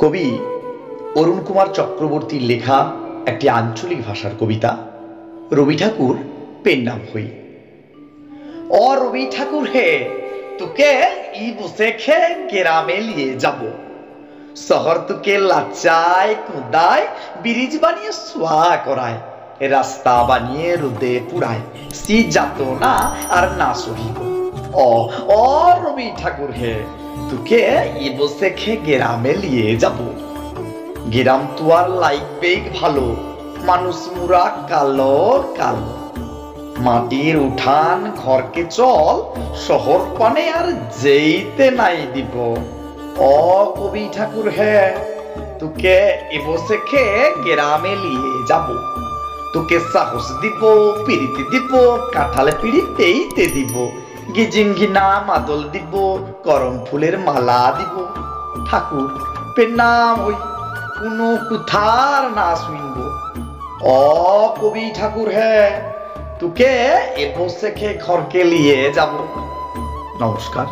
কবি অরুণ কুমার চক্রবর্তীর লেখা একটি আঞ্চলিক ভাষার কবিতা রবি ঠাকুর পেন নাম হই। ও রবি ঠাকুর হে, তোকে ই বসে খে গ্রামে নিয়ে যাব। শহর তোকে লাচায় কুদায়, ব্রিজ বানিয়ে সোয়া করায়, রাস্তা বানিয়ে রোদে পুড়ায়, সি যাত না আর না সহিব। ও ও রবি ঠাকুর হে, তোকে ই বসে খে গ্রামে নিয়ে যাব। গ্রাম তো আর লাগবেই ভালো, মানুষ মুরা কালো কালো। মাটির উঠান ঘরকে চল, শহর পানে আর যেইতে নাই দিব। ও কবি ঠাকুর হে, তোকে এবসে খে গ্রামে নিয়ে যাব। তোকে সাহস দিব, পিড়িতে দিব, কাঁঠালে পিড়িতেইতে দিব, গিজিঙ্গিনা মাদল দিব, করম ফুলের মালা দিব। ঠাকুর পেন্নাম হই, কোনো কুথার না শুনব। ও কবি ঠাকুর হে, তোকে এবসে খে ঘরকে নিয়ে যাব। নমস্কার।